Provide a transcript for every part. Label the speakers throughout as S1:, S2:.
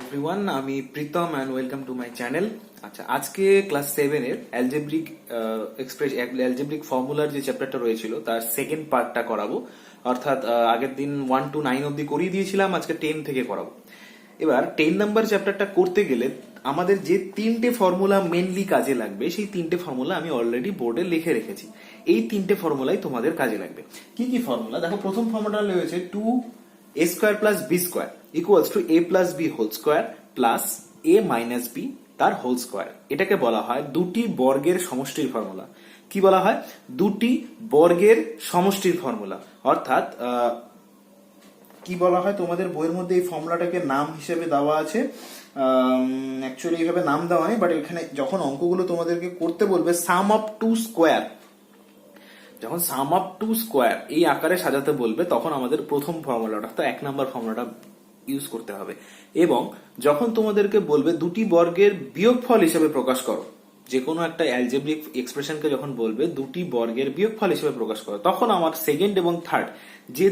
S1: Everyone, আমি Pritam and welcome to my channel. আচ্ছা, আজকে ক্লাস 7 এর অ্যালজেব্রিক ফর্মুলার যে চ্যাপ্টারটা রয়েছিল তার সেকেন্ড পার্টটা করাবো। অর্থাৎ আগের দিন 1 to 9 অব্দি করিয়ে দিয়েছিলাম, আজকে 10 থেকে করাবো। এবার 10 নাম্বার চ্যাপ্টারটা করতে গেলে আমাদের যে তিনটে ফর্মুলা মেনলি কাজে লাগবে, সেই তিনটে ফর্মুলা আমি অলরেডি বোর্ডে লিখে রেখেছি। এই তিনটে ফর্মুলাই তোমাদের কাজে লাগবে। কি কি ফর্মুলা দেখো। প্রথম ফর্মুলা রয়েছে 2a square plus B square equals to a plus B whole square plus a minus B তার হোল স্কোয়ার। এটাকে বলা হয় দুটি বর্গের সমষ্টির ফর্মুলা। কি বলা হয়? দুটি বর্গের সমষ্টির ফর্মুলা। অর্থাৎ কি বলা হয়, তোমাদের বইয়ের মধ্যে এই ফর্মুলাটাকে নাম হিসেবে দেওয়া আছে। অ্যাকচুয়ালি এইভাবে নাম দেওয়া নেই, বাট এখানে যখন অঙ্কগুলো তোমাদেরকে করতে বলবে সাম অফ টু স্কোয়ার, যখন সাম অফ টু স্কোয়ার এই আকারে সাজাতে বলবে, তখন আমাদের প্রথম ফর্মুলাটা অর্থাৎ 1 নম্বর ফর্মুলাটা ইউজ করতে হবে। এবং যখন তোমাদেরকে বলবে দুটি বর্গের বিয়োগফল হিসেবে প্রকাশ করো, যে কোনো একটা অ্যালজেব্রিক এক্সপ্রেশনকে যখন বলবে দুটি বর্গের বিয়োগফল হিসেবে প্রকাশ করো, তখন আমার সেকেন্ড এবং থার্ড যে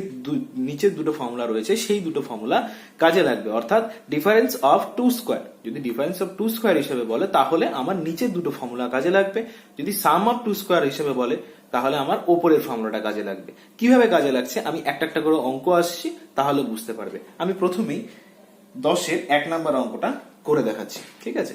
S1: নিচের দুটো ফর্মুলা রয়েছে সেই দুটো ফর্মুলা কাজে লাগবে। অর্থাৎ ডিফারেন্স অফ টু স্কোয়ার, যদি ডিফারেন্স অফ টু স্কোয়ার হিসেবে বলে তাহলে আমার নিচের দুটো ফর্মুলা কাজে লাগবে। যদি সাম অফ টু স্কোয়ার হিসেবে বলে তাহলে আমার ওপরের ফর্মুলাটা কাজে লাগবে। কিভাবে কাজে লাগছে আমি একটা একটা করে অঙ্ক আসছি, তাহলে বুঝতে পারবে। আমি প্রথমেই 10-এর 1 নম্বর অঙ্কটা করে দেখাচ্ছি, ঠিক আছে?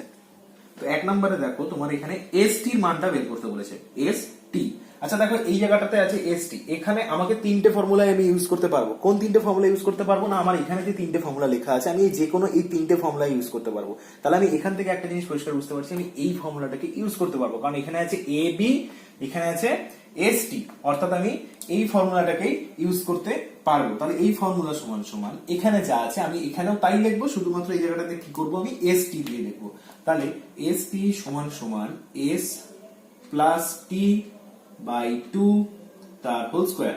S1: তো 1 নম্বরে দেখো, তোমার এখানে এস টির মানটা বের করতে বলেছে। এস টি, আচ্ছা দেখো এই জায়গাটাতে আছে এস টি। এখানে আমাকে তিনটে ফর্মুলা আমি ইউজ করতে পারবো। কোন তিনটে ফর্মুলা ইউজ করতে পারবো? না, আমার এখানে যে তিনটে ফর্মুলা লেখা আছে আমি যে কোনো এই তিনটে ফর্মুলা ইউজ করতে পারবো। তাহলে আমি এখান থেকে একটা জিনিস পরিষ্কার বুঝতে পারছি, আমি এই ফর্মুলাটাকে ইউজ করতে পারবো, কারণ এখানে আছে এ বি, এখানে আছে এস টি, অর্থাৎ আমি এই ফর্মুলাটাকেই ইউজ করতে পারবো। তাহলে এই ফর্মুলা সমান সমান এখানে যা আছে আমি এখানেও তাই লিখবো, শুধুমাত্র এই জায়গাটাতে কি করবো, আমি এস টি দিয়ে লিখবো। তাহলে এস টি সমান সমান এস প্লাস টি বাই 2 তার whole square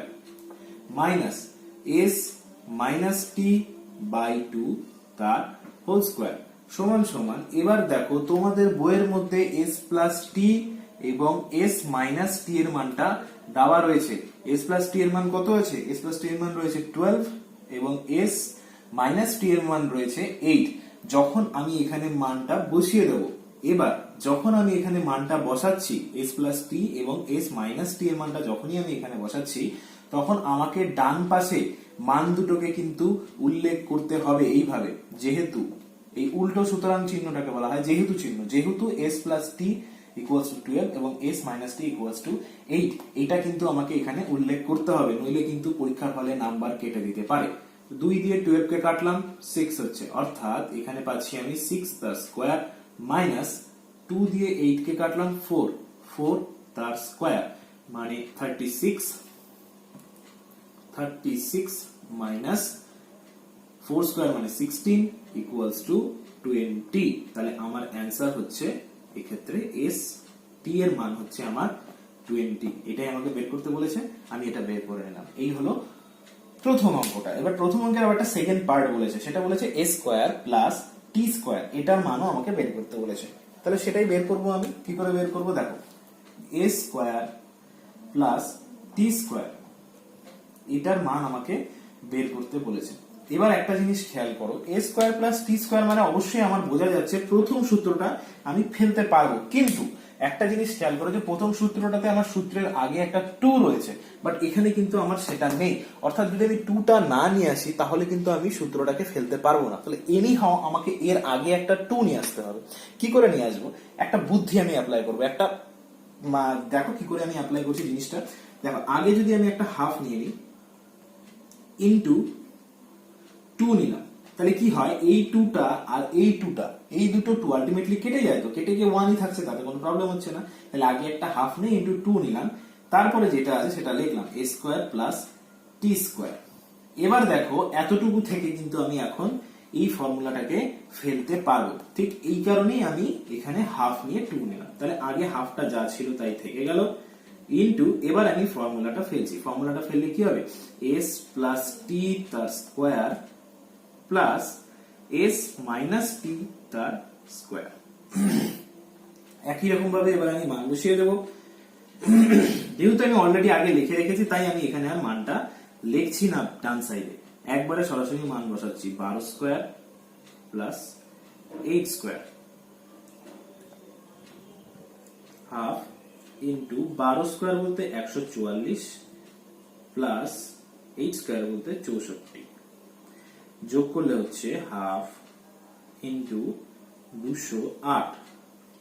S1: minus S minus T by 2 তার হোল স্কোয়ার সমান সমান। এবার দেখো তোমাদের বইয়ের মধ্যে এস প্লাস টি এবং এস মাইনাস টি এর মানটা দেওয়া রয়েছে। এস প্লাস টি এর মান কত আছে? এস প্লাস টি এর মান রয়েছে 12 এবং এস মাইনাস টি এর মান রয়েছে 8। যখন আমি এখানে মানটা বসিয়ে দেবো, এবার যখন আমি এখানে মানটা বসাচ্ছি এস প্লাস টি এবং এস মাইনাস টি এর মানটা যখনই আমি এখানে বসাচ্ছি, তখন আমাকে ডান পাশে মান দুটোকে কিন্তু উল্লেখ করতে হবে এইভাবে, যেহেতু এই উল্টো সুতরাং চিহ্নটাকে বলা হয় যেহেতু চিহ্ন। যেহেতু S plus T equals to 12 এবং S minus T equals to 8, এটা কিন্তু আমাকে এখানে উল্লেখ করতে হবে, নইলে কিন্তু পরীক্ষার হলে নাম্বার কেটে দিতে পারে। 2 দিয়ে 12 কে কাটলাম, 6 হচ্ছে, অর্থাৎ এখানে পাচ্ছি আমি 6 তার স্কোয়ার মাইনাস 2 দিয়ে 8 কে কাটলাম 4 তার স্কোয়ার মানে 36 মাইনাস 4 স্কোয়ার মানে 16 ইকুয়ালস টু 20। তাহলে আমার অ্যান্সার হচ্ছে এক্ষেত্রে এস টি এর মান হচ্ছে আমার 20। এটাই আমাকে বের করতে বলেছে, আমি এটা বের করে নিলাম। এই হলো প্রথম অঙ্কটা। এবার প্রথম অঙ্কের আবার একটা সেকেন্ড পার্ট বলেছে, সেটা বলেছে এ স্কোয়ার প্লাস টি স্কোয়ার, এটার মানও আমাকে বের করতে বলেছে। তাহলে সেটাই বের করবো আমি। কি করে বের করবো দেখো, এ স্কোয়ার প্লাস টি স্কোয়ার, এটার মান আমাকে বের করতে বলেছে। এবার একটা জিনিস খেয়াল করো, এ স্কোয়ার প্লাস টি স্কোয়ার মানে অবশ্যই আমার বোঝা যাচ্ছে প্রথম সূত্রটা আমি ফেলতে পারবো, কিন্তু একটা জিনিস খেয়াল করো যে প্রথম সূত্রটাতে আমার সূত্রের আগে একটা 2 রয়েছে, বাট এখানে কিন্তু আমার সেটা নেই। অর্থাৎ যদি আমি 2টা না নিয়ে আসি তাহলে কিন্তু আমি সূত্রটাকে ফেলতে পারবো না। তাহলে এনি হাও আমাকে এর আগে একটা 2 নিয়ে আসতে হবে। কি করে নিয়ে আসবো? একটা বুদ্ধি আমি অ্যাপ্লাই করবো। একটা দেখো কি করে আমি অ্যাপ্লাই করছি জিনিসটা। দেখো, আগে যদি আমি একটা হাফ নিয়ে নিই ইনটু 2 নিলাম, তাহলে কি হয়, এই 2টা আর এই 2টা, এই দুটো 2 আলটিমেটলি কেটে যায়, তো কেটে গিয়ে 1ই থাকছে, তাতে কোনো প্রবলেম হচ্ছে না। তাহলে আগে একটা হাফ নিয়ে ইনটু 2 নিলাম, তারপরে যেটা আছে সেটা লিখলাম এ স্কোয়ার প্লাস টি স্কোয়ার। এবার দেখো এতটুকু থেকে কিন্তু আমি এখন এই ফর্মুলাটাকে ফেলতে পারবো। ঠিক এই কারণেই আমি এখানে হাফ নিয়ে 2 নিলাম। তাহলে আগে হাফটা যা ছিল তাই থেকে গেল, ইনটু এবার আমি ফর্মুলাটা ফেলছি। ফর্মুলাটা ফেললে কি হবে, এস প্লাস টি তার স্কোয়ার প্লাস এস মাইনাস টি তার স্কোয়ার। একই রকম ভাবে এবার আমি মান বসিয়ে দেবো। যেহেতু আমি অলরেডি আগে লিখে রেখেছি তাই আমি এখানে আর মানটা লিখছি না ডান সাইডে, একবারে সরাসরি মান বসাচ্ছি। 12 square plus 8 square half into 12 square বলতে 144 প্লাস 8 স্কোয়ার বলতে 64 যোগ করলে হচ্ছে হাফ ইন্টু 208,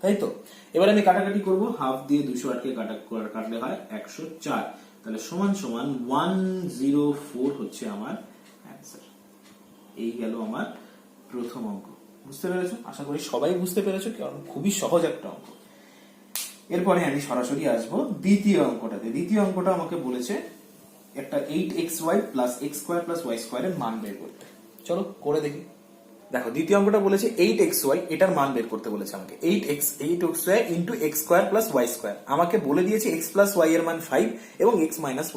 S1: তাই তো? এবার আমি কাটাকাটি করব, হাফ দিয়ে 208 কে কাটলে হয় 104, তাহলে সমান সমান 104 হচ্ছে আমার অ্যান্সার। এই গেল আমার প্রথম অঙ্ক। বুঝতে পেরেছো? আশা করি সবাই বুঝতে পেরেছো, কারণ খুবই সহজ একটা অঙ্ক। এরপরে আমি সরাসরি আসবো দ্বিতীয় অঙ্কটাতে। দ্বিতীয় অঙ্কটা আমাকে বলেছে একটা 8xy plus x square plus y square এর মান বের করতে। চলো করে দেখি। দেখো দ্বিতীয় অঙ্কটা বলেছে 8xy, এটার মান বের করতে বলেছে আমাকে। 8xy into x square plus y square. আমাকে বলে দিয়েছে x প্লাস y এর মান 5 এবং x মাইনাস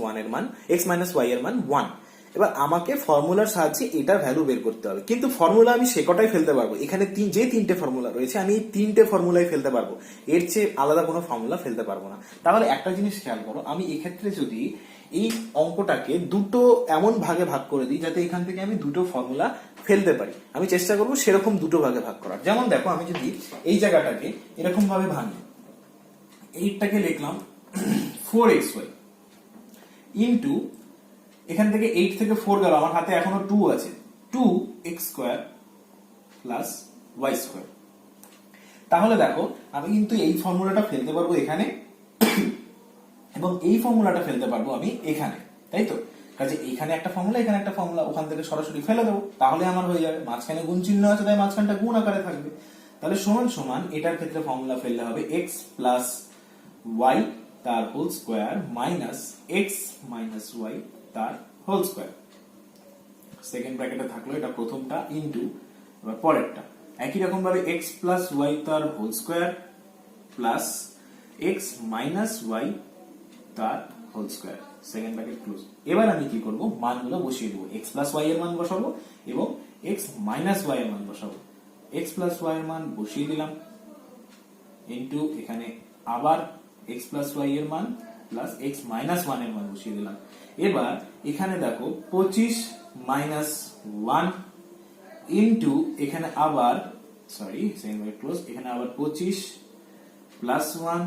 S1: y এর মান 1। এবার আমাকে ফর্মুলার সাহায্যে এটার ভ্যালু বের করতে হবে, কিন্তু ফর্মুলা আমি সে কটাই ফেলতে পারবো। এখানে যে তিনটে ফর্মুলা রয়েছে আমি এই তিনটে ফর্মুলাই ফেলতে পারবো, এর চেয়ে আলাদা কোনো ফর্মুলা ফেলতে পারবো না। তাহলে একটা জিনিস খেয়াল করো, আমি এক্ষেত্রে যদি এই অঙ্কটাকে দুটো এমন ভাগে ভাগ করে দিই যাতে এখান থেকে আমি দুটো ফর্মুলা ফেলতে পারি, আমি চেষ্টা করবো সেরকম দুটো ভাগে ভাগ করার। যেমন দেখো, আমি যদি এই জায়গাটাকে এরকম ভাবে ভাঙি, 8টাকে লিখলাম 4xy ইন্টু, এখান থেকে 8 থেকে 4 গেল, আমার হাতে এখনো 2 আছে, 2x square plus y square. তাহলে দেখো আমি কিন্তু এই ফর্মুলাটা ফেলতে পারবো এখানে এবং এই ফর্মুলাটা ফেলতে পারবো আমি এখানে, তাই তো? কাজে এখানে একটা ফর্মুলা, এখানে একটা ফর্মুলা, ওখান থেকে সরাসরি ফেলে দেবো, তাহলে আমার হয়ে যাবে। মাঝখানে গুণ চিহ্ন আছে, তাই মাঝখানটা গুণ আকারে থাকবে। তাহলে সমান সমান এটার ক্ষেত্রে ফর্মুলা ফেললে হবে x প্লাস y তার whole square minus x minus y তার হোল স্কোয়ার। সেকেন্ড ব্র্যাকেটে থাকলো এটা প্রথমটা ইন্টু, এবার পরেরটা একই রকম ভাবে x প্লাস y তার whole square plus x minus y তার whole square, second bracket close. এবার আমি কি করব, মানগুলো বসিয়ে দেবো, x প্লাস y এর মান বসাবো এবং x মাইনাস y এর মান বসাবো। x প্লাস y এর মান বসিয়ে দিলাম ইন্টু এখানে আবার x প্লাস y এর মান প্লাস x মাইনাস 1 এর মান বসিয়ে দিলাম। এবার এখানে দেখো 25 মাইনাস 1 ইন্টু এখানে আবার সেকেন্ড ব্র্যাকেট ক্লোজ, এখানে আবার 25 প্লাস 1,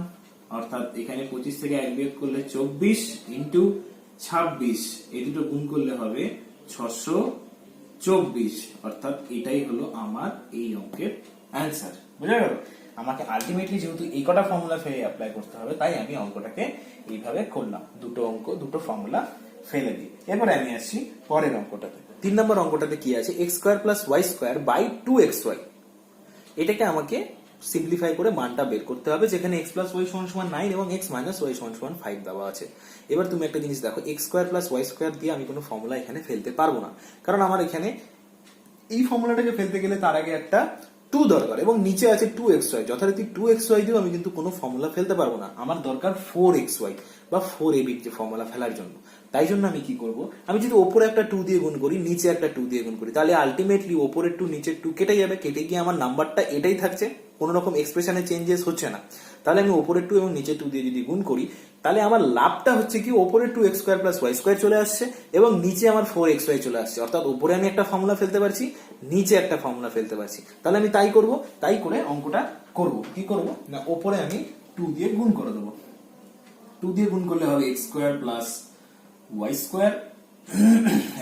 S1: অর্থাৎ এখানে 25 থেকে 1 বিয়োগ করলে 24 ইন্টু 26, এই দুটো গুণ করলে হবে 624, অর্থাৎ এটাই হলো আমার এই অঙ্কের অ্যান্সার। বুঝা গেল? আমাকে আলটিমেটলি যেহেতু এই কটা ফর্মুলা ফেলে অ্যাপ্লাই করতে হবে, তাই আমি অঙ্কটাকে এইভাবে করলাম, দুটো অঙ্ক দুটো ফর্মুলা ফেলে দিই। এরপরে আমি আসছি পরের অঙ্কটাতে। 3 নম্বর অঙ্কটাতে কি আছে, x square plus y square by 2xy। এটাকে আমাকে সিম্পলিফাই করে মানটা বের করতে হবে, যেখানে x প্লাস y সমান সমান 9 এবং x মাইনাস y সমান সমান 5 দেওয়া আছে। এবার তুমি একটা জিনিস দেখো, x square plus y square দিয়ে আমি কোনো ফর্মুলা এখানে ফেলতে পারবো না, কারণ আমার এখানে এই ফর্মুলাটাকে ফেলতে গেলে তার আগে একটা 2 দরকার এবং নিচে আছে 2xy। যথারীতি 2xy দিয়েও আমি কিন্তু কোনো ফর্মুলা ফেলতে পারবো না, আমার দরকার 4xy বা 4ab যে ফর্মুলা ফেলার জন্য। তাই জন্য আমি কি করব, আমি যদি ওপরে একটা 2 দিয়ে গুণ করি, নিচে একটা 2 দিয়ে গুণ করি, তাহলে আলটিমেটলি ওপরের 2 নিচের 2 কেটে যাবে, কেটে গিয়ে আমার নাম্বারটা এটাই থাকছে, কোনো রকম এক্সপ্রেশনে চেঞ্জেস হচ্ছে না। তাহলে আমি ওপরের 2 এবং নিচের 2 দিয়ে যদি গুণ করি, তাহলে আমার লাভটা হচ্ছে কি, ওপরে 2x square plus y square চলে আসছে এবং নিচে আমার 4xy চলে আসছে, অর্থাৎ উপরে আমি একটা ফর্মুলা ফেলতে পারছি, নিচে একটা ফর্মুলা ফেলতে পারছি। তাহলে আমি তাই করব, তাই করে অঙ্কটা করব। কি করব না, ওপরে আমি 2 দিয়ে গুণ করে দেবো, 2 দিয়ে গুণ করলে হবে x square plus y square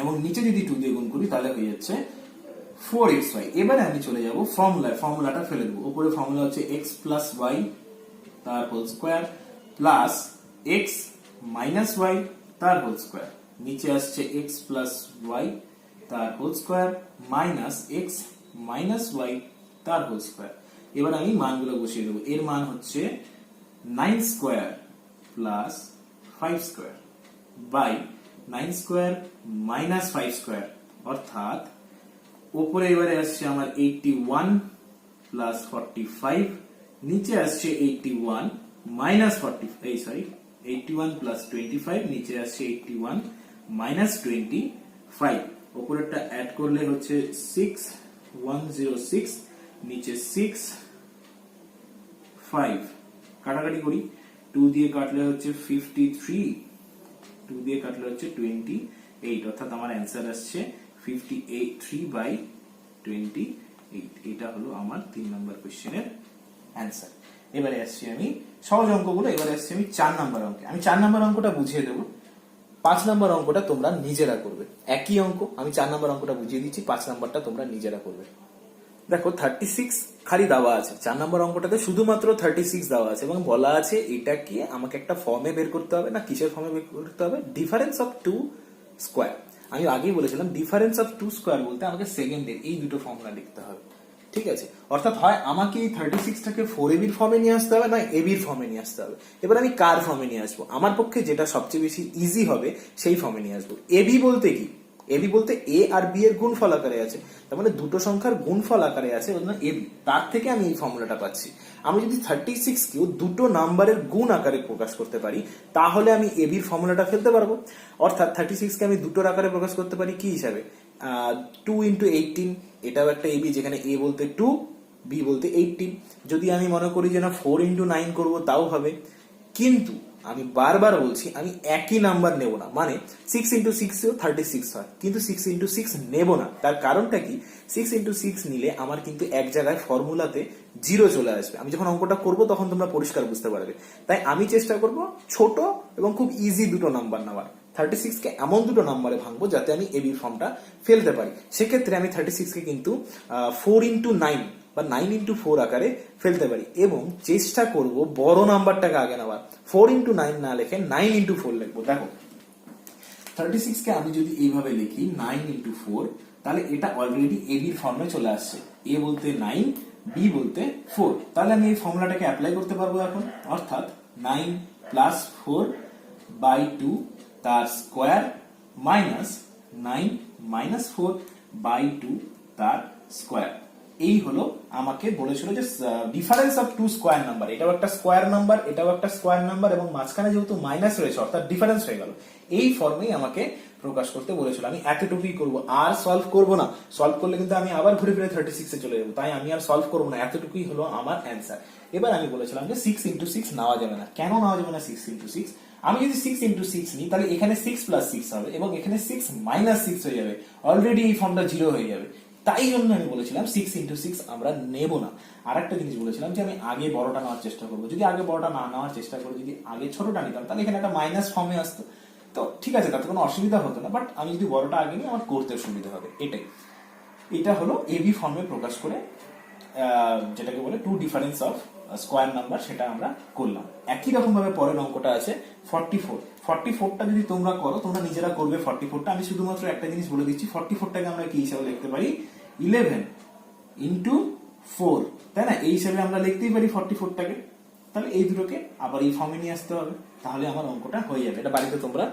S1: এবং নিচে যদি 2 দিয়ে গুণ করি তাহলে হয়ে যাচ্ছে 4xy। এবারে আমি চলে যাব ফর্মুলাটা ফেলে দেবো। উপরে ফর্মুলা হচ্ছে x প্লাস y তার whole square plus x minus y তার হোল স্কোয়ার, নিচে আসছে x প্লাস y তার whole square minus x minus y তার হোল স্কোয়ার। এবার আমি মানগুলো বসিয়ে দেবো। এর মান হচ্ছে 9 square plus 5 square by 9 square minus 5 square, অর্থাৎ উপরে এবারে আসছে আমার 81 প্লাস 45, নিচে আসছে 81 মাইনাস 81 প্লাস 25, নিচে আসছে 81 মাইনাস 25, উপরেরটা অ্যাড করলে হচ্ছে 6106, নিচে 6 5, কাটাকাটি করি, 2 দিয়ে কাটলে হচ্ছে 53, 2 দিয়ে কাটলে হচ্ছে 28, অর্থাৎ আমার অ্যান্সার আসছে 53/28। 8। এটা হলো আমার 3 নম্বর কোশ্চেনের অ্যান্সার। এবারে আসছি আমি সহজ অঙ্কগুলো, এবারে আসছি আমি 4 নম্বর অঙ্কে। আমি 4 নম্বর অঙ্কটা বুঝিয়ে দেবো, 5 নম্বর অঙ্কটা তোমরা নিজেরা করবে। একই অঙ্ক, আমি 4 নম্বর অঙ্কটা বুঝিয়ে দিচ্ছি, 5 নম্বরটা তোমরা নিজেরা করবে। দেখো 36 খালি দেওয়া আছে, 4 নম্বর অঙ্কটাতে শুধুমাত্র 36 দেওয়া আছে এবং বলা আছে এটাকে আমাকে একটা ফর্মে বের করতে হবে। না কিসের ফর্মে বের করতে হবে? Difference of two square. আমি আগেই বলেছিলাম ডিফারেন্স অফ টু স্কোয়ার বলতে আমাকে সেকেন্ডের এই দুটো ফর্মুলা লিখতে হবে। ঠিক আছে, অর্থাৎ হয় আমাকে এই 36টাকে 4ab এর ফর্মে নিয়ে আসতে হবে, না ab এর ফর্মে নিয়ে আসতে হবে। এবার আমি কার ফর্মে নিয়ে আসবো? আমার পক্ষে যেটা সবচেয়ে বেশি ইজি হবে সেই ফর্মে নিয়ে আসবো। ab বলতে কি? এবি বলতে এ আর বি এর গুণফল আকারে আছে, তার মানে দুটো সংখ্যার গুণফল আকারে আছে, এবি। তার থেকে আমি এই ফর্মুলাটা পাচ্ছি। আমি যদি 36 কেও দুটো নাম্বারের গুণ আকারে প্রকাশ করতে পারি তাহলে আমি এবির ফর্মুলাটা ফেলতে পারবো। অর্থাৎ 36 কে আমি দুটোর আকারে প্রকাশ করতে পারি কি হিসাবে? 2 × 18, এটাও একটা এবি, যেখানে এ বলতে 2, বি বলতে 18। যদি আমি মনে করি যে না 4 × 9 করবো তাও হবে, কিন্তু আমি বারবার বলছি আমি একই নাম্বার নেব না। মানে 6 × 6 এও 36 হয়, কিন্তু 6 × 6 নেব না। তার কারণটা কি? 6 × 6 নিলে আমার কিন্তু এক জায়গায় ফর্মুলাতে 0 চলে আসবে। আমি যখন অঙ্কটা করব তখন তোমরা পরিষ্কার বুঝতে পারবে। তাই আমি চেষ্টা করব ছোট এবং খুব ইজি দুটো নাম্বার নেওয়ার। 36 কে এমন দুটো নাম্বারে ভাঙবো যাতে আমি এবি ফর্মটা ফেলতে পারি। সেক্ষেত্রে আমি 36 কে কিন্তু 4 × 9 বা 9 × 4 আকারে ফেলতে পারি এবং চেষ্টা করব বড় নাম্বারটাকে আগে নেওয়ার। 4 × 9 না লিখে 9 × 4 লিখবো। দেখো 36 কে আমি যদি এইভাবে লিখি 9 × 4, তাহলে এটা অলরেডি এ বির ফর্মে চলে আসছে। এ বলতে 9, বি বলতে 4। তাহলে আমি এই ফর্মুলাটাকে অ্যাপ্লাই করতে পারবো এখন। অর্থাৎ 9 + 4/2 তার স্কোয়ার মাইনাস 9 - 4/2 তার স্কোয়ার। এই হলো আমাকে বলেছিল যে difference of two square number. এটাও একটা স্কোয়ার নাম্বার, এটাও একটা স্কোয়ার নাম্বার এবং মাঝখানে যেহেতু মাইনাস রয়েছে অর্থাৎ ডিফারেন্স হয়ে গেল। এই ফর্মেই আমাকে প্রকাশ করতে বলেছিল। আমি এতটুকুই করবো, আর সলভ করবো না। সলভ করলে কিন্তু আমি আবার ঘুরে ফিরে 36 এ চলে যাবো, তাই আমি আর সলভ করবো না। এতটুকুই হলো আমার অ্যান্সার। এবার আমি বলেছিলাম যে 6 × 6 নেওয়া যাবে না। কেন নেওয়া যাবে না 6 × 6? আমি যদি 6 × 6 নিই তাহলে এখানে 6 + 6 হবে এবং এখানে 6 - 6 হয়ে যাবে। অলরেডি এই ফর্মটা 0 হয়ে যাবে। তাই জন্য আমি বলেছিলাম 6 × 6 আমরা নেব না। আর একটা জিনিস বলেছিলাম যে আমি আগে বড়টা নেওয়ার চেষ্টা করবো। যদি আগে বড়টা না নেওয়ার চেষ্টা করি, যদি আগে ছোটটা নিতাম তাহলে এখানে একটা মাইনাস ফর্মে আসতো। তো ঠিক আছে, তাতে কোনো অসুবিধা হতো না, বাট আমি যদি বড়টা আগে নিই আমার করতে সুবিধা হবে। এটা হলো এবি ফর্মে প্রকাশ করে যেটাকে বলে two difference of square number, সেটা আমরা করলাম। একই রকম ভাবে পরের অঙ্কটা আছে 44। 44টা যদি তোমরা করো, তোমরা নিজেরা করবে 44টা। আমি শুধুমাত্র একটা জিনিস বলে দিচ্ছি, 44টাকে আমরা কি হিসাবে লিখতে পারি? 11 × 4, তাই না? এই হিসাবে আমরা লিখতেই পারি 44টাকে। তাহলে এই দুটোকে আবার এই ফর্মে নিয়ে আসতে হবে, তাহলে আমার অঙ্কটা হয়ে যাবে। এটা বাড়িতে তোমরা,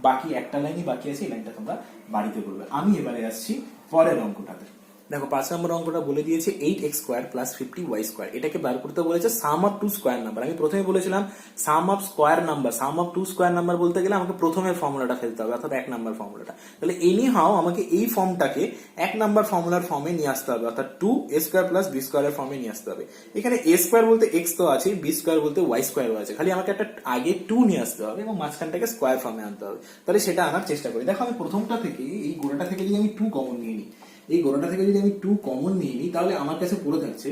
S1: বাকি একটা লাইনই বাকি আছে, এই লাইনটা তোমরা বাড়িতে করবে। আমি এবারে আসছি পরের অঙ্কটাতে। দেখো 5 নম্বর অঙ্কটা বলে দিয়েছে 8x² + 50y²। এটাকে বার করতে বলেছে sum of two square number. আমি প্রথমে বলেছিলাম sum of square number, sum of two square number বলতে গেলে আমাকে প্রথমে ফর্মুলাটা ফেলতে হবে, অর্থাৎ 1 নম্বর ফর্মুলাটা। তাহলে এনি হাও আমাকে এই ফর্মটাকে 1 নম্বর ফর্মুলার ফর্মে নিয়ে আসতে হবে, অর্থাৎ 2a² + b² এর ফর্মে নিয়ে আসতে হবে। এখানে a² বলতে x তো আছে, b² বলতে y² আছে। খালি আমাকে একটা আগে 2 নিয়ে আসতে হবে এবং মাঝখানটাকে স্কোয়ার ফর্মে আনতে হবে। তাহলে সেটা আনার চেষ্টা করি। দেখো আমি প্রথমটা থেকে, এই গোড়াটা থেকে যদি আমি 2 কমন নিয়ে নিই, এই গোড়াটা থেকে যদি আমি 2 কমন নিয়ে নিই তাহলে আমার কাছে পড়ে থাকছে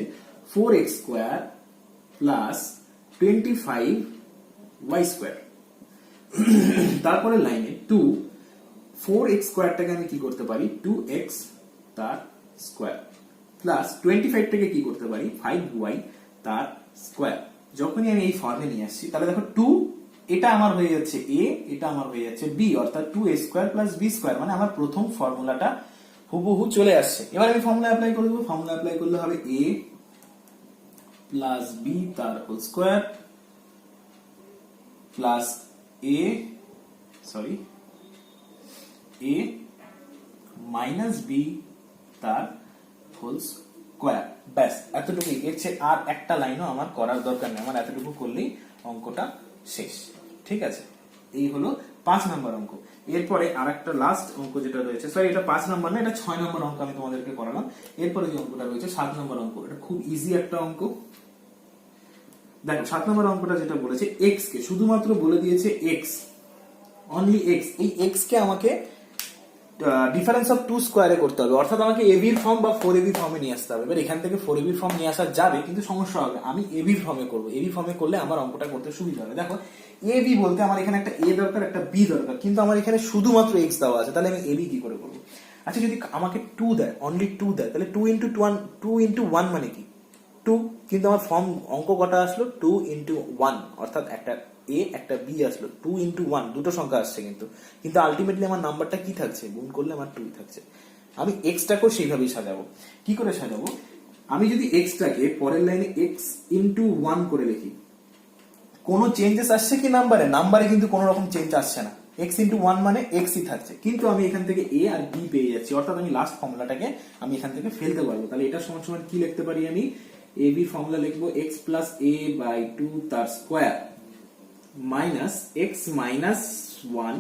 S1: 4x² + 25y²। তারপরে লাইনে 2, 4x² আমি কি করতে পারি? 2x তার স্কোয়ার প্লাস 25টাকে কি করতে পারি? 5y তার স্কোয়ার। যখনই আমি এই ফর্মে নিয়ে আসছি তাহলে দেখো 2 এটা আমার হয়ে যাচ্ছে a, এটা আমার হয়ে যাচ্ছে b, অর্থাৎ 2a² + b², মানে আমার প্রথম ফর্মুলাটা হুবহু চলে আসছে। এবার আমি ফর্মুলা অ্যাপ্লাই করে দেবো। ফর্মুলা অ্যাপ্লাই করলে হবে a + b তার whole square plus a - b তার হোল স্কোয়ার। ব্যাস এতটুকুই। এর চেয়ে আর একটা লাইনও আমার করার দরকার নেই, আমার এতটুকু করলেই অঙ্কটা শেষ। ঠিক আছে, এই হলো 5 নম্বর অঙ্ক। এরপরে আর একটা লাস্ট অঙ্ক যেটা রয়েছে, সরি এটা 5 নম্বর না, এটা 6 নম্বর অঙ্ক আমি তোমাদেরকে করালাম। এরপরে যে অঙ্কটা রয়েছে 7 নম্বর অঙ্ক, এটা খুব ইজি একটা অঙ্ক। দেখো 7 নম্বর অঙ্কটা যেটা বলেছে x কে, শুধুমাত্র বলে দিয়েছে x, অনলি x। এই x কে আমাকে ডিফারেন্স অফ টু স্কোয়ারে করতে হবে, অর্থাৎ আমাকে এবির ফর্ম বা 4ab ফর্মে নিয়ে আসতে হবে। এবার এখান থেকে 4ab ফর্ম নিয়ে আসা যাবে, কিন্তু সমস্যা হবে, আমি এবি ফর্মে করবো। এবি ফর্মে করলে আমার অঙ্কটা করতে সুবিধা হবে। দেখো এবি বলতে আমার এখানে একটা এ দরকার, একটা বি দরকার, কিন্তু আমার এখানে শুধুমাত্র এক্স দেওয়া আছে, তাহলে আমি এবি কি করে করবো? আচ্ছা, যদি আমাকে 2 দেয়, অনলি 2 দেয়, তাহলে 2 into 1 মানে কি 2, কিন্তু আমার ফর্ম অঙ্ক কটা আসলো 2 into 1, অর্থাৎ একটা এ একটা বি আসলো, 2 into 1 দুটো সংখ্যা আসছে, কিন্তু কিন্তু আলটিমেটলি আমার নাম্বারটা কি থাকছে, গুণ করলে আমার 2 থাকছে। আমি এক্সটাকেও সেইভাবেই সাজাবো। কি করে সাজাবো? আমি যদি এক্সটাকে পরের লাইনে x into 1 করে লিখি, কোনো চেঞ্জেস আসছে কি নাম্বারে? নাম্বারে কিন্তু কোনো রকম চেঞ্জ আসছে না, x into 1 মানে xই থাকছে, কিন্তু আমি এখান থেকে a আর b পেয়ে যাচ্ছি, অর্থাৎ আমি লাস্ট ফর্মুলাটাকে আমি এখান থেকে ফেলতে পারবো। তাহলে এটা সমান সমান কি লিখতে পারি? আমি ab ফর্মুলা লিখবো x plus a by 2 তার square minus x minus 1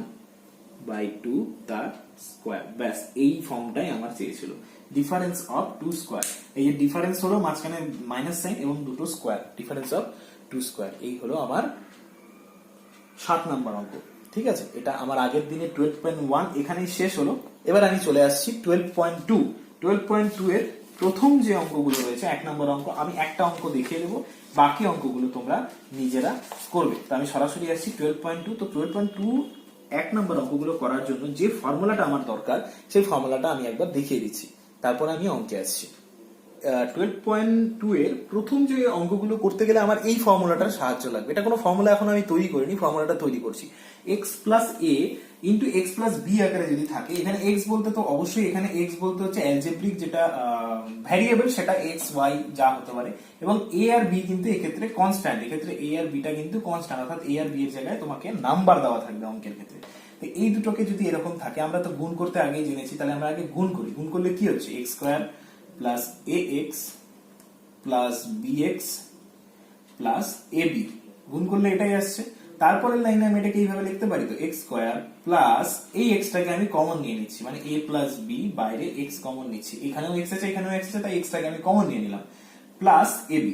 S1: by 2 তার স্কোয়ার। ব্যাস, এই ফর্মটাই আমার চেয়েছিল, ডিফারেন্স অফ টু স্কোয়ার। এই যে ডিফারেন্স হলো মাঝখানে মাইনাস সাইন এবং দুটো square, difference of two square. এই হলো আমার 7 নাম্বার অঙ্ক। ঠিক আছে, এটা আমার আগের দিনে 12.1 এখানেই শেষ হলো। এবার আমি চলে আসছি 12.2। 12.2 এর প্রথম যে অঙ্কগুলো রয়েছে, 1 নম্বর অঙ্ক, আমি একটা অঙ্ক দেখিয়ে দেবো, বাকি অঙ্কগুলো তোমরা নিজেরা করবে। তো আমি সরাসরি আসছি 12.2। তো 12.2 1 নম্বর অঙ্কগুলো করার জন্য যে ফর্মুলাটা আমার দরকার, সেই ফর্মুলাটা আমি একবার দেখিয়ে দিচ্ছি, তারপর আমি অঙ্কে আসছি। 12.2 এর প্রথম যে অঙ্কগুলো করতে গেলে আমার এই ফর্মুলাটার সাহায্য লাগবে। এটা কোনো ফর্মুলা এখন আমি তৈরি করিনি, ফর্মুলাটা তৈরি করছি। x plus a into x plus b আকারে যদি থাকে, এখানে x বলতে তো অবশ্যই এখানে x বলতে হচ্ছে অ্যালজেব্রিক যেটা ভ্যারিয়েবল, সেটা x y যা হতে পারে, এবং a আর b কিন্তু এক্ষেত্রে কনস্ট্যান্ট। এক্ষেত্রে a আর b টা কিন্তু কনস্ট্যান্ট, অর্থাৎ a আর b এর জায়গায় তোমাকে নাম্বার দেওয়া থাকবে অঙ্কের ক্ষেত্রে। তো এই দুটোকে যদি এরকম থাকে, আমরা তো গুণ করতে আগেই জেনেছি, তাহলে আমরা আগে গুণ করি। গুণ করলে কি হচ্ছে? x square plus ax plus bx plus ab, গুণ করলে এটাই আসছে। তারপরের লাইনে আমি এটাকে এইভাবে লিখতে পারি, তো x স্কয়ার প্লাস এই x টাকে আমি কমন নিয়ে নিচ্ছি, মানে a প্লাস b, বাইরে x কমন নিচ্ছি, এখানেও x আছে এখানেও x আছে, তাই x টাকে আমি কমন নিয়ে নিলাম, প্লাস ab।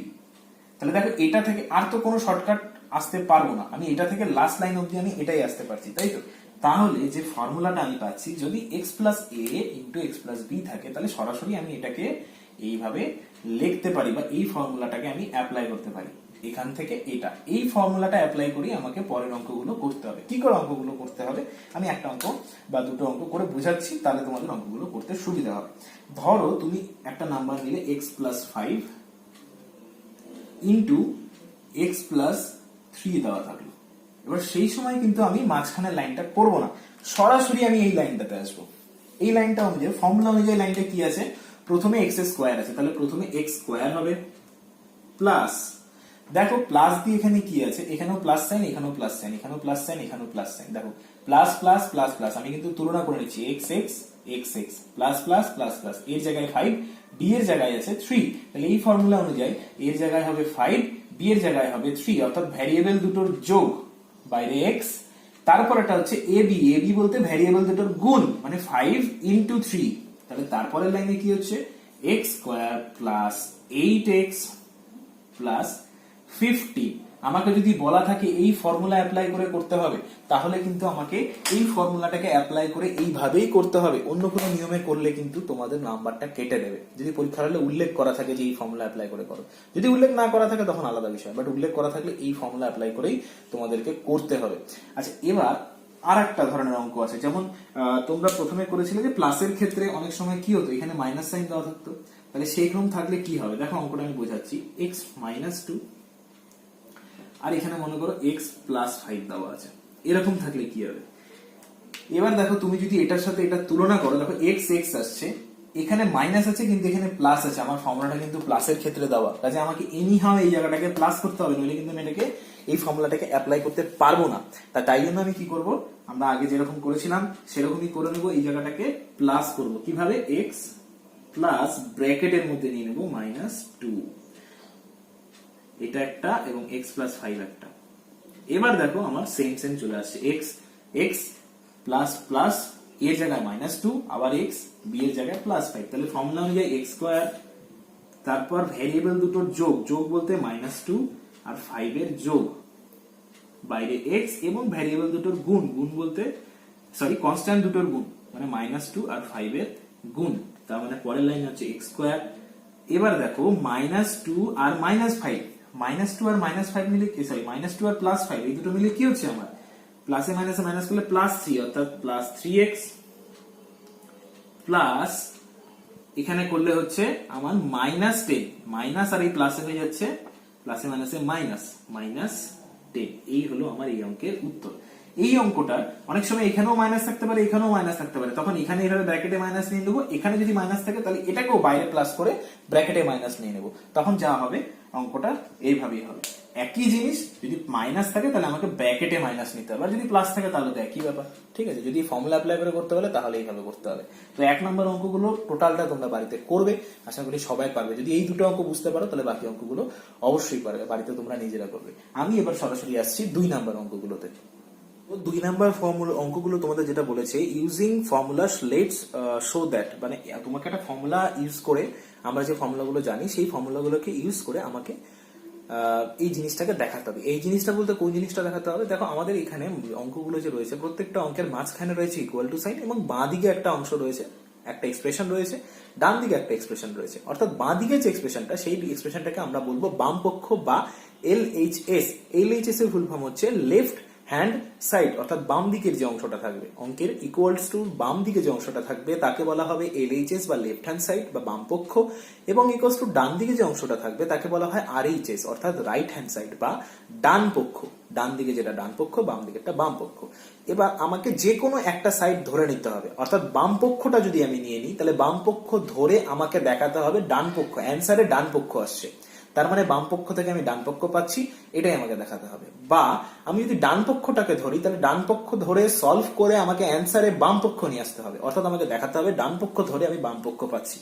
S1: তাহলে দেখো এটা থেকে আর তো কোনো শর্টকাট আসতে পারবো না, আমি এটা থেকে লাস্ট লাইন অবধি আমি এটাই আসতে পারছি, তাই তো? তাহলে যে ফর্মুলাটা আমি পাচ্ছি, যদি x plus a into x plus b থাকে, তাহলে সরাসরি আমি এটাকে এইভাবে লিখতে পারি, বা এই ফর্মুলাটাকে আমি অ্যাপ্লাই করতে পারি। এখান থেকে এটা, এই ফর্মুলাটা অ্যাপ্লাই করি আমাকে পরের অঙ্কগুলো করতে হবে। কি করে অঙ্কগুলো করতে হবে আমি একটা অঙ্ক বা দুটো অঙ্ক করে বুঝাচ্ছি, তাহলে তোমাদের অঙ্কগুলো করতে সুবিধা হবে। ধরো তুমি একটা নাম্বার নিলে x plus 5 into x plus 3 দেওয়া থাকলো। এবার সেই সময় কিন্তু আমি মাঝখানে লাইনটা করব না, সরাসরি আমি এই লাইনটাতে আসবো। এই লাইনটা অনুযায়ী, ফর্মুলা অনুযায়ী লাইনটা কি আছে? প্রথমে এক্স স্কোয়ার আছে, তাহলে প্রথমে এক্স স্কোয়ার হবে প্লাস, দেখো প্লাস দিয়ে এখানে কি আছে, এখানেও প্লাস সাইন, এখানেও প্লাস সাইন, এখানেও প্লাস সাইন, এখানেও প্লাস সাইন, দেখো প্লাস প্লাস প্লাস প্লাস, আমি কিন্তু তুলনা করে নিচ্ছি, x x x x plus plus plus plus, এর জায়গায় 5, বি এর জায়গায় আছে 3, তাহলে এই ফর্মুলা অনুযায়ী এর জায়গায় হবে 5, বি এর জায়গায় হবে 3, অর্থাৎ ভ্যারিয়েবল দুটোর যোগ, বাইরে এক্স, তারপর এটা হচ্ছে এবি, এবি বলতে ভ্যারিয়েবল দুটোর গুণ, মানে 5 ইন্টু 3, তাহলে তারপরের লাইনে কি হচ্ছে, x square plus 8x plus 50। আমাকে যদি বলা থাকে এই ফর্মুলা অ্যাপ্লাই করে করতে হবে, তাহলে কিন্তু আমাকে এই ফর্মুলাটাকে অ্যাপ্লাই করে এইভাবেই করতে হবে, অন্য কোনো নিয়মে করলে কিন্তু তোমাদের নাম্বারটা কেটে দেবে। যদি পরীক্ষার হলে উল্লেখ করা থাকে যে এই ফর্মুলা অ্যাপ্লাই করে করো, যদি উল্লেখ না করা থাকে তখন আলাদা বিষয়, বাট উল্লেখ করা থাকলে এই ফর্মুলা অ্যাপ্লাই করেই তোমাদেরকে করতে হবে। আচ্ছা, এবার আর একটা ধরনের অঙ্ক আছে, যেমন তোমরা প্রথমে করেছিলে যে প্লাসের ক্ষেত্রে অনেক সময় কি হতো, এখানে মাইনাস সাইন দেওয়া থাকতো, তাহলে সেই রকম থাকলে কি হবে, দেখো অঙ্কটা আমি বোঝাচ্ছি। এক্স মাইনাস 2 আর এখানে মনে করো x প্লাস 5 দেওয়া আছে, এরকম থাকলে কি হবে? এবার দেখো তুমি যদি এটার সাথে এটা তুলনা করো, দেখো x x আসছে, এখানে মাইনাস আছে কিন্তু এখানে প্লাস আছে, আমার ফর্মুলাটা কিন্তু প্লাসের ক্ষেত্রে দেওয়া, কাজে আমাকে এনিহাও এই জায়গাটাকে প্লাস করতে হবে, নইলে কিন্তু আমি এটাকে এই ফর্মুলাটাকে অ্যাপ্লাই করতে পারবো না। তাই জন্য আমি কি করব, আমরা আগে যেরকম করেছিলাম সেরকমই করে নেব, এই জায়গাটাকে প্লাস করব, কিভাবে, x প্লাস ব্র্যাকেটের মধ্যে নিয়ে নেব মাইনাস 2, এটা একটা, এবং x প্লাস 5 একটা। এবার দেখো আমার সেম সেম চলে আসছে, x x প্লাস প্লাস, এর জায়গায় মাইনাস 2, আবার x, b এর জায়গায় প্লাস 5, তাহলে ফর্মুলা অনুযায়ী x স্কয়ার, তারপর ভ্যারিয়েবল দুটোর যোগ, যোগ বলতে মাইনাস 2 আর 5 এর যোগ, বাইরে x, এবং ভ্যারিয়েবল দুটোর গুণ, গুণ বলতে সরি কনস্ট্যান্ট দুটোর গুণ, মানে -2 আর 5 এর গুণ, তার মানে পরের লাইন হচ্ছে x স্কয়ার। এবার দেখো -2 আর -5, -2 আর -5 মিলে কি, সরি -2 আর +5 এই দুটো মিলে কি হচ্ছে আমার, প্লাসে মাইনাসে মাইনাস করলে +3, অর্থাৎ +3x প্লাস এখানে করলে হচ্ছে আমার -10, মাইনাস আর এই প্লাসে হয়ে যাচ্ছে প্লাসে মাইনাসে -10। এই হলো আমার এই অঙ্কের উত্তর। এই অঙ্কটা অনেক সময় এখানেও মাইনাস থাকতে পারে, এখানেও মাইনাস থাকতে পারে, তখন এখানে এভাবে ব্র্যাকেটে মাইনাস নিয়ে নেবো, এখানে যদি মাইনাস থাকে তাহলে এটাকেও বাইরে প্লাস করে ব্র্যাকেটে মাইনাস নিয়ে নেবো, তখন যা হবে অঙ্কটা এইভাবেই হবে। একই জিনিস যদি মাইনাস থাকে তাহলে আমাকে ব্র্যাকেটে মাইনাস নিতে হবে, আর যদি প্লাস থাকে তাহলে তো একই ব্যাপার। ঠিক আছে, যদি ফর্মুলা অ্যাপ্লাই করে করতে হলে তাহলে এইভাবে করতে হবে। তো 1 নম্বর অঙ্কগুলো টোটালটা তোমরা বাড়িতে করবে, আশা করি সবাই পারবে। যদি এই দুটো অঙ্ক বুঝতে পারো তাহলে বাকি অঙ্কগুলো অবশ্যই পারবে, বাড়িতে তোমরা নিজেরা করবে। আমি এবার সরাসরি আসছি 2 নম্বর অঙ্কগুলোতে। 2 নাম্বার ফর্মুলা অঙ্কগুলো তোমাদের যেটা বলেছে, using formulas let's show that, মানে তোমাকে একটা ফর্মুলা ইউজ করে, আমরা যে ফর্মুলাগুলো জানি সেই ফর্মুলাগুলোকে ইউজ করে আমাকে এই জিনিসটাকে দেখাতে হবে। এই জিনিসটা বলতে কোন জিনিসটা দেখাতে হবে, দেখো আমাদের এখানে অঙ্কগুলো যে রয়েছে প্রত্যেকটা অঙ্কের মাঝখানে রয়েছে ইকুয়াল টু সাইন, এবং বাঁ দিকে একটা অংশ রয়েছে, একটা এক্সপ্রেশন রয়েছে, ডান দিকে একটা এক্সপ্রেশন রয়েছে। অর্থাৎ বাঁ দিকে যে এক্সপ্রেশনটা, সেই এক্সপ্রেশনটাকে আমরা বলবো বাম পক্ষ বা LHS। LHS এর ফুল ফর্ম হচ্ছে লেফট হ্যান্ড সাইড, অর্থাৎ বাম দিকের যে অংশটা থাকবে অঙ্কের ইকুয়ালস টু বাম দিকে যে অংশটা থাকবে তাকে বলা হবে LHS বা লেফট হ্যান্ড সাইড বা বাম পক্ষ, এবং ইকুয়ালস টু ডান দিকে যে অংশটা থাকবে তাকে বলা হয় RHS অর্থাৎ রাইট হ্যান্ড সাইড বা ডান পক্ষ। ডান দিকে যেটা ডান পক্ষ, বাম দিকেরটা বাম পক্ষ। এবার আমাকে যে কোনো একটা সাইড ধরে নিতে হবে, অর্থাৎ বাম পক্ষটা যদি আমি নিয়ে নিই তাহলে বাম পক্ষ ধরে আমাকে দেখাতে হবে ডান পক্ষ, অ্যান্সারে ডান পক্ষ আসছে, তার মানে বাম পক্ষ থেকে আমি ডান পক্ষ পাচ্ছি, এটাই আমাকে দেখাতে হবে। বা আমি যদি ডান পক্ষটাকে ধরি তাহলে ডান পক্ষ ধরে সলভ করে আমাকে অ্যান্সারে বাম পক্ষ নিয়ে আসতে হবে, অর্থাৎ আমাকে দেখাতে হবে ডান পক্ষ ধরে আমি বাম পক্ষ পাচ্ছি,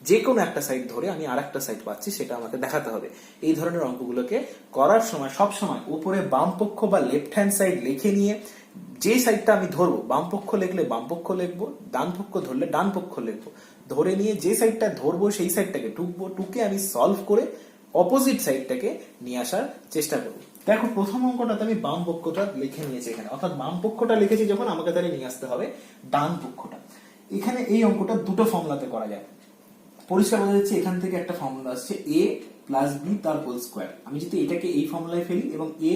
S1: যে কোনো একটা সাইড ধরে আমি আর একটা সাইড পাচ্ছি, সেটা আমাকে দেখাতে হবে। এই ধরনের অঙ্কগুলোকে করার সময় সব সময় উপরে বাম পক্ষ বা লেফট হ্যান্ড সাইড লিখে নিয়ে যে সাইডটা আমি ধরবো, বাম পক্ষ লিখলে বাম পক্ষ লিখবো, ডান পক্ষ ধরলে ডান পক্ষ লিখবো, ধরে নিয়ে যে সাইডটা ধরবো সেই সাইডটাকে টুকে আমি সলভ করে অপোজিট সাইডটাকে নিয়ে আসার চেষ্টা করব। দেখো প্রথম অঙ্কটাতে আমি বাম পক্ষটা লিখে নিয়েছি এখানে, অর্থাৎ বাম পক্ষটা লিখেছি যখন, আমাকে তাহলে নিয়ে আসতে হবে ডান পক্ষটা। এখানে এই অঙ্কটা দুটো ফর্মুলাতে করা যায়, পরিষ্কার বোঝা যাচ্ছে এখান থেকে একটা ফর্মুলা আসছে a প্লাস বি তার হোল স্কোয়ার। আমি যদি এটাকে এই ফর্মুলায় ফেলি এবং a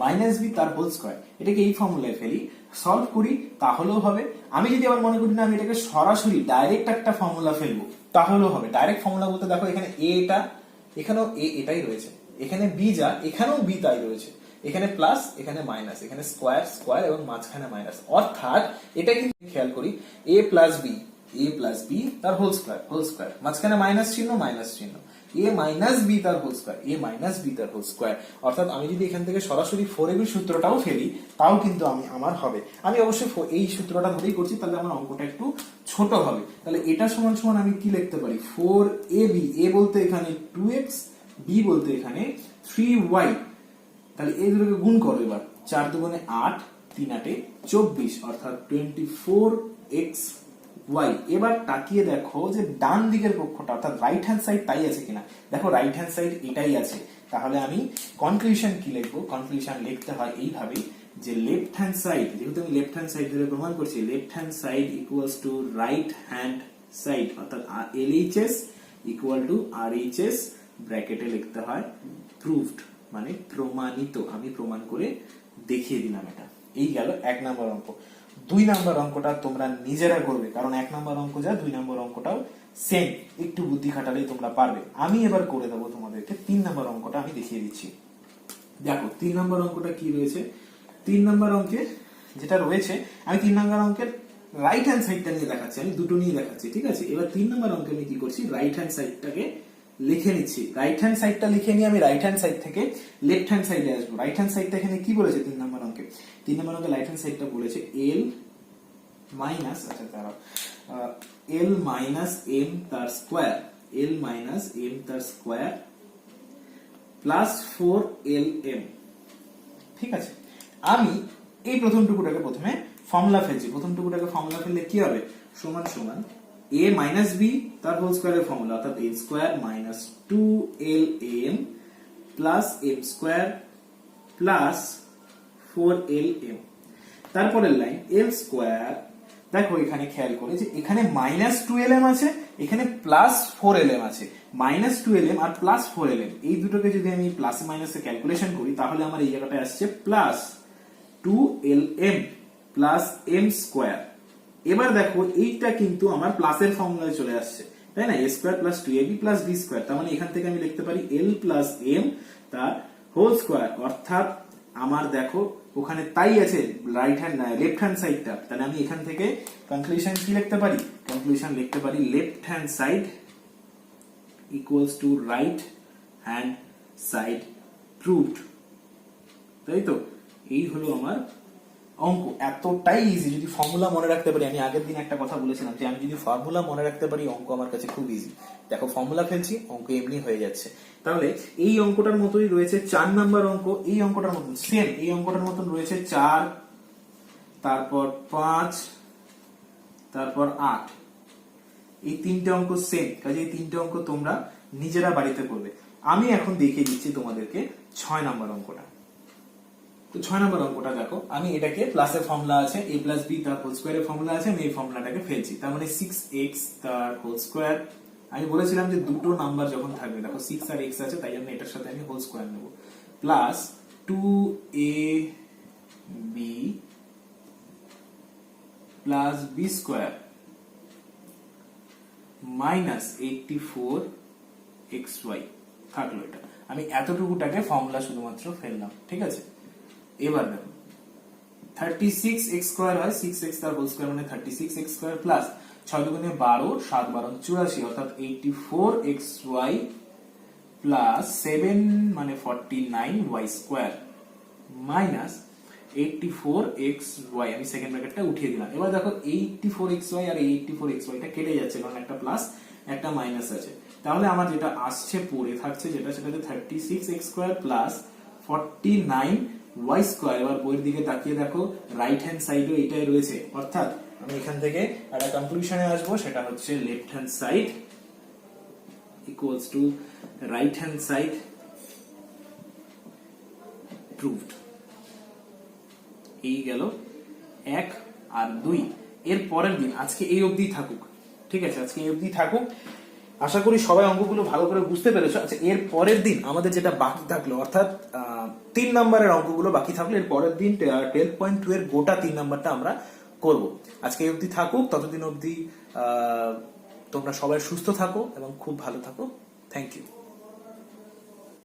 S1: মাইনাস বি তার হোল স্কোয়ার এটাকে এই ফর্মুলায় ফেলি, সলভ করি তাহলেও হবে। আমি যদি আবার মনে করি না আমি এটাকে সরাসরি ডাইরেক্ট একটা ফর্মুলা ফেলবো তাহলেও হবে। ডাইরেক্ট ফর্মুলা বলতে দেখো এখানে a এটা, এখানেও a এটাই রয়েছে, এখানে b যা এখানেও b তাই রয়েছে, এখানে প্লাস এখানে মাইনাস, এখানে স্কোয়ার স্কোয়ার এবং মাঝখানে মাইনাস, অর্থাৎ এটা কিন্তু খেয়াল করি a প্লাস বি তার হোল স্কোয়ার, মাঝখানে মাইনাস চিহ্ন, a মাইনাস বি তার হোল স্কোয়ার। অর্থাৎ আমি যদি এখান থেকে সরাসরি 4ab সূত্রটাও ফেলি তাও কিন্তু আমার হবে। আমি অবশ্যই এই সূত্রটা ধরেই করছি, তাহলে আমার অঙ্কটা একটু ছোট হবে। তাহলে এটা সমান সমান আমি কি লিখতে পারি, 4ab, a বলতে এখানে 2x, b বলতে এখানে 3y। তাহলে এই দুটোকে গুণ করো এবার, 4 দুগুণে 8, 3 8 24, অর্থাৎ 24x y। এবার তাকিয়ে দেখো যে ডান দিকের পক্ষটা অর্থাৎ রাইট হ্যান্ড সাইড তাই আছে কিনা। দেখো রাইট হ্যান্ড সাইড এটাই আছে, তাহলে আমি কনক্লুশন কি লিখবো, কনক্লুশন লিখতে হয় এইভাবে যে লেফট হ্যান্ড সাইড, যেহেতু আমি লেফট হ্যান্ড সাইড ধরে প্রমাণ করছি, left hand side equals to right hand side, অর্থাৎ LHS ইকুয়াল টু RHS, ব্র্যাকেটে লিখতে হয় প্রুভড, মানে প্রমাণিত, আমি প্রমাণ করে দেখিয়ে দিলাম এটা। এই গেল 1 নম্বর অঙ্ক। 2 নম্বর অঙ্কটা তোমরা নিজেরা করবে, কারণ 1 নম্বর অঙ্ক যা 2 নম্বর অঙ্কটাও সেম, একটু বুদ্ধি খাটালেই তোমরা পারবে। আমি এবার করে দেবো তোমাদেরকে 3 নম্বর অঙ্কটা, আমি দেখিয়ে দিচ্ছি। দেখো 3 নম্বর অঙ্কটা কি রয়েছে, 3 নম্বর অঙ্কে যেটা রয়েছে, আমি 3 নম্বর অঙ্কের রাইট হ্যান্ড সাইডটা নিয়ে দেখাচ্ছি, আমি দুটো নিয়ে দেখাচ্ছি, ঠিক আছে। এবার 3 নম্বর অঙ্কে আমি কি করছি, রাইট হ্যান্ড সাইডটাকে লিখে নিচ্ছি। রাইট হ্যান্ড সাইডটা লিখে নিয়ে আমি রাইট হ্যান্ড সাইড থেকে লেফট হ্যান্ড সাইডে আসবো। রাইট হ্যান্ড সাইডটা এখানে কি বলেছে 3 নম্বর অঙ্কে, 3 নম্বর অঙ্কে রাইট হ্যান্ড সাইডটা বলেছে l মাইনাস, আচ্ছা দাঁড়াও, l মাইনাস m তার স্কোয়ার প্লাস 4lm, ঠিক আছে। আমি এই প্রথম টুকুটাকে প্রথমে ফর্মুলা ফেলছি, প্রথম টুকুটাকে ফর্মুলা ফেললে কি হবে, সমান সমান a মাইনাস বি তার হোল স্কোয়ারের ফর্মুলা, অর্থাৎ a square minus 2lm plus m square plus 4lm। তারপরের লাইন l স্কোয়ার, দেখো এখানে খেয়াল করে যে এখানে -2lm আছে, এখানে +4lm আছে। -2lm আর +4lm এই দুটোকে যদি আমি প্লাসে মাইনাসে ক্যালকুলেশন করি তাহলে আমার এই জায়গাটায় আসছে +2lm +m²। এবার দেখো এইটা কিন্তু আমার প্লাসের ফর্মুলায় চলে আসছে, তাই না? a² + 2ab + b²। তার মানে এখান থেকে আমি লিখতে পারি l + m তার হোল স্কয়ার। অর্থাৎ আমার দেখো ওখানে তাই আছে রাইট হ্যান্ড লেফট হ্যান্ড সাইডটা, তাহলে আমি এখান থেকে কনক্লুশন কি লিখতে পারি? কনক্লুশন লিখতে পারি left hand side equals to right hand side proved. তাই তো, এই হলো আমার অঙ্ক। এতটাই ইজি, যদি ফর্মুলা মনে রাখতে পারি। আমি আগের দিন একটা কথা বলেছিলাম যে আমি যদি ফর্মুলা মনে রাখতে পারি অঙ্ক আমার কাছে খুব ইজি। দেখো ফর্মুলা ফেলছি, অঙ্ক এমনি হয়ে যাচ্ছে। তাহলে এই অঙ্কটার মতোই রয়েছে 4 নাম্বার অঙ্ক। এই অঙ্কটার মতন সেম, এই অঙ্কটার মতন রয়েছে 4, তারপর 5, তারপর 8। এই তিনটে অঙ্ক সেম, কাজে এই তিনটে অঙ্ক তোমরা নিজেরা বাড়িতে করবে। আমি এখন দেখিয়ে দিচ্ছি তোমাদেরকে 6 নাম্বার অঙ্কটা। তো 6 নম্বর অঙ্কটা দেখো, আমি এটাকে প্লাসের ফর্মুলা আছে a + b তার হোল স্কয়ারের ফর্মুলা আছে, আমি এই ফর্মুলাটাকে ফেলছি। তার মানে 6x তার হোল স্কয়ার। আমি বলেছিলাম যে দুটো নাম্বার যখন থাকবে, দেখো 6 আর x আছে, তাই জন্য এটার সাথে আমি হোল স্কয়ার নেব, plus 2ab plus b² minus 84xy থাকলো। এটা আমি এতটুকুটাকে ফর্মুলা শুধুমাত্র ফেললাম, ঠিক আছে? এবার দেখো 36x² হয়, 6x তার হোল স্কয়ার মানে 36x² প্লাস 6 দুগুণে 12, 7 12 84, অর্থাৎ 84xy প্লাস 7 মানে 49y² মাইনাস 84xy। আমি সেকেন্ড ব্র্যাকেটটা উঠিয়ে দিলাম। এবার দেখো 84xy আর 84xy টা কেটে যাচ্ছে, কারণ একটা প্লাস একটা মাইনাস আছে। তাহলে আমার যেটা আসছে পড়ে থাকছে যেটা, সেটা হচ্ছে 36x² প্লাস 49y²। এবার বইয়ের দিকে তাকিয়ে দেখো রাইট হ্যান্ড সাইডে এটাই রয়েছে, অর্থাৎ আমি এখান থেকে একটা কনক্লুশনে আসবো, সেটা হচ্ছে left hand side equals to right hand side proved. এই গেল 1 আর 2। এর পরের দিন, আজকে এই অবধি থাকুক, ঠিক আছে? আজকে এই অবধি থাকুক। আশা করি সবাই অঙ্কগুলো ভালো করে বুঝতে পেরেছো। আচ্ছা, এর পরের দিন আমাদের যেটা বাকি থাকলো, অর্থাৎ 3 নাম্বারের অঙ্কগুলো বাকি থাকলো, এর পরের দিন 12.2 এর গোটা 3 নাম্বারটা আমরা করব। আজকে এই অবধি থাকুক, ততদিন অবধি তোমরা সবাই সুস্থ থাকো এবং খুব ভালো থাকো। Thank you.